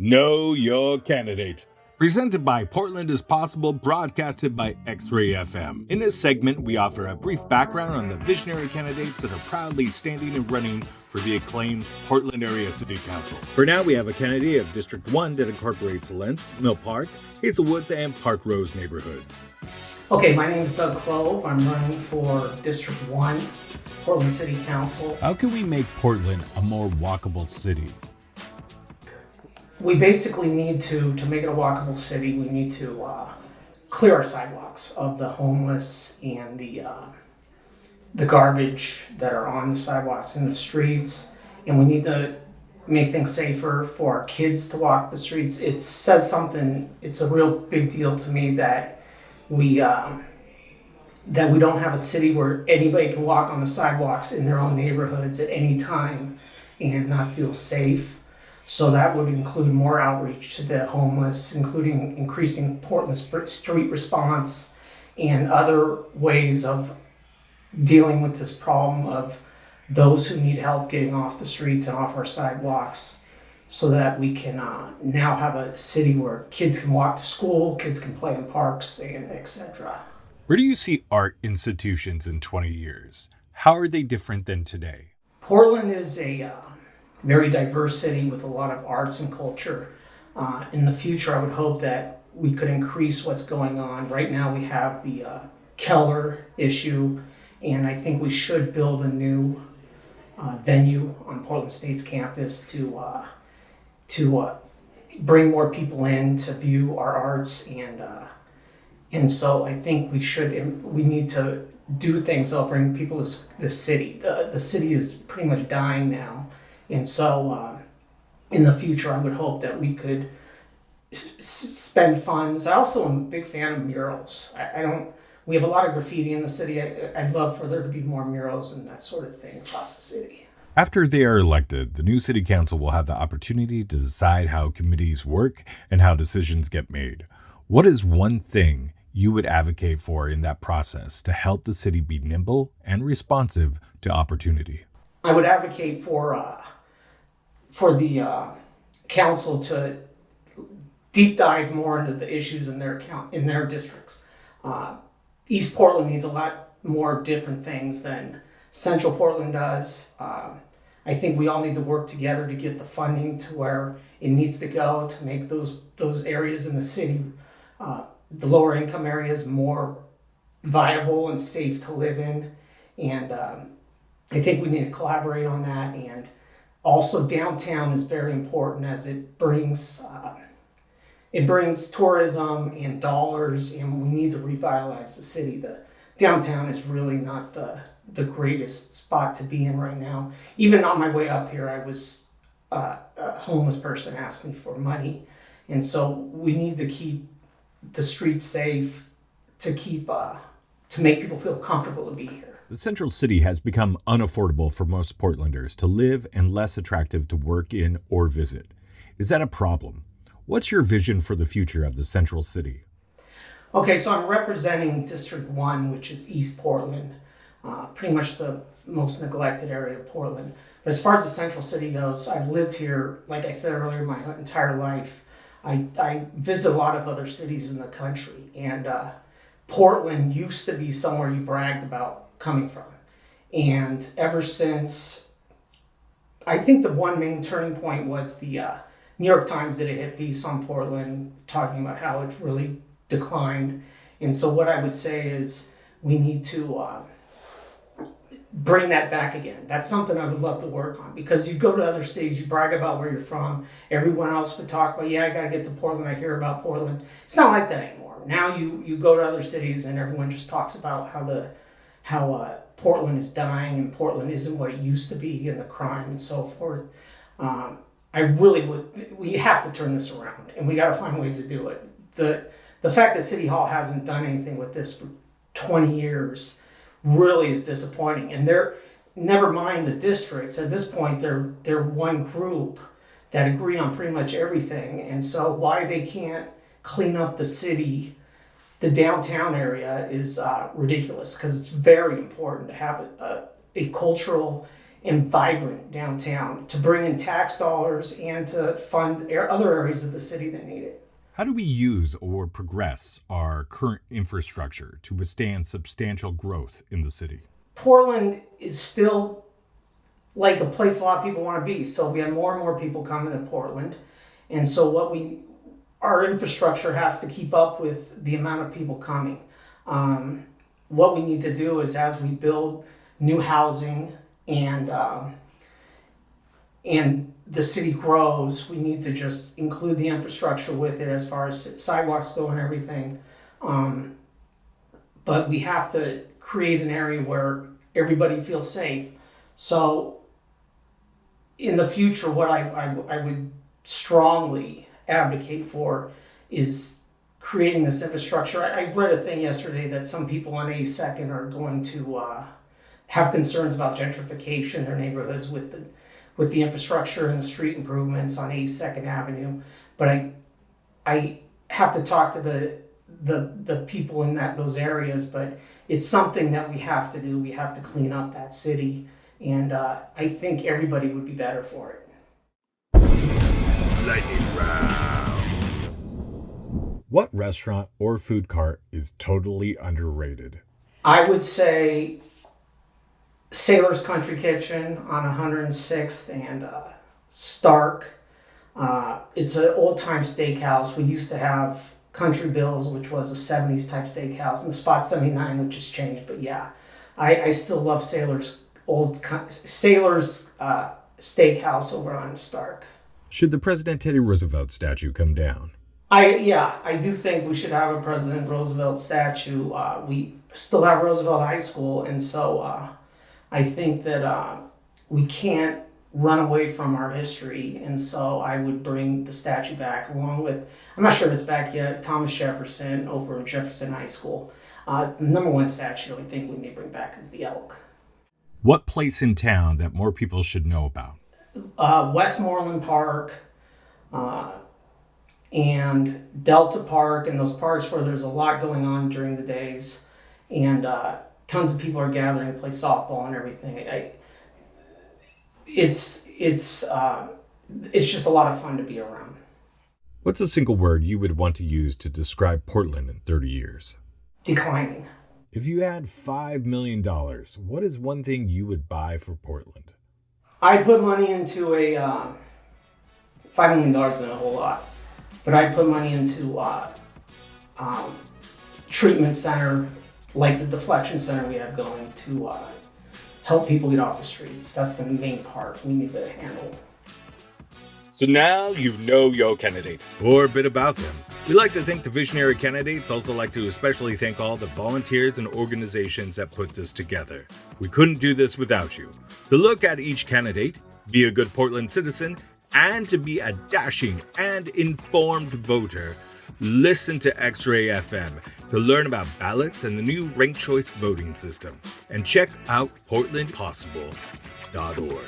Know Your Candidate. Presented by Portland is Possible, broadcasted by XRAY FM. In this segment, we offer a brief background on the visionary candidates that are proudly standing and running for the acclaimed Portland Area City Council. For now, we have a candidate of District 1 that incorporates Lentz, Mill Park, Hazelwoods, and Park Rose neighborhoods. Okay, my name is Doug Clove. I'm running for District 1, Portland City Council. How can we make Portland a more walkable city? We basically need to make it a walkable city, we need to clear our sidewalks of the homeless and the garbage that are on the sidewalks in the streets. And we need to make things safer for our kids to walk the streets. It says something, it's a real big deal to me that we don't have a city where anybody can walk on the sidewalks in their own neighborhoods at any time and not feel safe. So that would include more outreach to the homeless, including increasing Portland street response and other ways of dealing with this problem of those who need help getting off the streets and off our sidewalks, so that we can now have a city where kids can walk to school, kids can play in parks, and etc. Where do you see art institutions in 20 years? How are they different than today? Portland is a very diverse city with a lot of arts and culture. In the future, I would hope that we could increase what's going on. Right now we have the Keller issue, and I think we should build a new venue on Portland State's campus to bring more people in to view our arts, and so I think we need to do things that'll bring people to the city. The city is pretty much dying now. And so in the future, I would hope that we could spend funds. I also am a big fan of murals. We have a lot of graffiti in the city. I'd love for there to be more murals and that sort of thing across the city. After they are elected, the new city council will have the opportunity to decide how committees work and how decisions get made. What is one thing you would advocate for in that process to help the city be nimble and responsive to opportunity? I would advocate for the council to deep dive more into the issues in their districts. East Portland needs a lot more different things than Central Portland does. I think we all need to work together to get the funding to where it needs to go to make those areas in the city, the lower income areas, more viable and safe to live in. And I think we need to collaborate on that. And also downtown is very important, as it brings tourism and dollars, and we need to revitalize the city. The downtown is really not the greatest spot to be in right now. Even on my way up here, I was a homeless person asked me for money, and so we need to keep the streets safe to make people feel comfortable to be here. The central city has become unaffordable for most Portlanders to live and less attractive to work in or visit. Is that a problem? What's your vision for the future of the central city? Okay, so I'm representing District 1, which is East Portland, pretty much the most neglected area of Portland. But as far as the central city goes, I've lived here, like I said earlier, my entire life. I visit a lot of other cities in the country, and Portland used to be somewhere you bragged about coming from. And ever since, I think the one main turning point was the New York Times did a hit piece on Portland talking about how it's really declined. And so what I would say is we need to bring that back again. That's something I would love to work on, because you go to other cities, you brag about where you're from, everyone else would talk about, yeah, I got to get to Portland, I hear about Portland. It's not like that anymore. Now you go to other cities and everyone just talks about how Portland is dying and Portland isn't what it used to be, and the crime and so forth. We have to turn this around, and we got to find ways to do it. The fact that City Hall hasn't done anything with this for 20 years really is disappointing. And never mind the districts, at this point they're one group that agree on pretty much everything. And so why they can't clean up the city, the downtown area, is ridiculous, because it's very important to have a cultural and vibrant downtown to bring in tax dollars and to fund other areas of the city that need it. How do we use or progress our current infrastructure to withstand substantial growth in the city? Portland is still like a place a lot of people want to be. So we have more and more people coming to Portland. And so our infrastructure has to keep up with the amount of people coming. What we need to do is, as we build new housing and the city grows, we need to just include the infrastructure with it as far as sidewalks go and everything. But we have to create an area where everybody feels safe. So in the future, what I would strongly advocate for is creating this infrastructure. I read a thing yesterday that some people on 82nd are going to have concerns about gentrification in their neighborhoods with the infrastructure and the street improvements on 82nd Avenue. But I have to talk to the people in those areas, but it's something that we have to do. We have to clean up that city, and I think everybody would be better for it. Lightning round. What restaurant or food cart is totally underrated? I would say Sailor's Country Kitchen on 106th and Stark. It's an old-time steakhouse. We used to have Country Bill's, which was a 70s type steakhouse, and Spot 79, which has changed. But yeah, I still love Sailor's steakhouse over on Stark. Should the President Teddy Roosevelt statue come down? I do think we should have a President Roosevelt statue. We still have Roosevelt High School, and so I think that we can't run away from our history, and so I would bring the statue back along with, I'm not sure if it's back yet, Thomas Jefferson over in Jefferson High School. The number one statue I think we need to bring back is the elk. What place in town that more people should know about? Westmoreland Park and Delta Park, and those parks where there's a lot going on during the days, and tons of people are gathering to play softball and everything. It's just a lot of fun to be around. What's a single word you would want to use to describe Portland in 30 years? Declining. If you had $5 million, what is one thing you would buy for Portland? I'd put money into $5 million isn't a whole lot, but I'd put money into treatment center, like the deflection center we have going, to help people get off the streets. That's the main part we need to handle. So now you know your candidate, or a bit about them. We like to thank the visionary candidates, also like to especially thank all the volunteers and organizations that put this together. We couldn't do this without you. To look at each candidate, be a good Portland citizen, and to be a dashing and informed voter, listen to XRAY FM to learn about ballots and the new ranked choice voting system. And check out portlandpossible.org.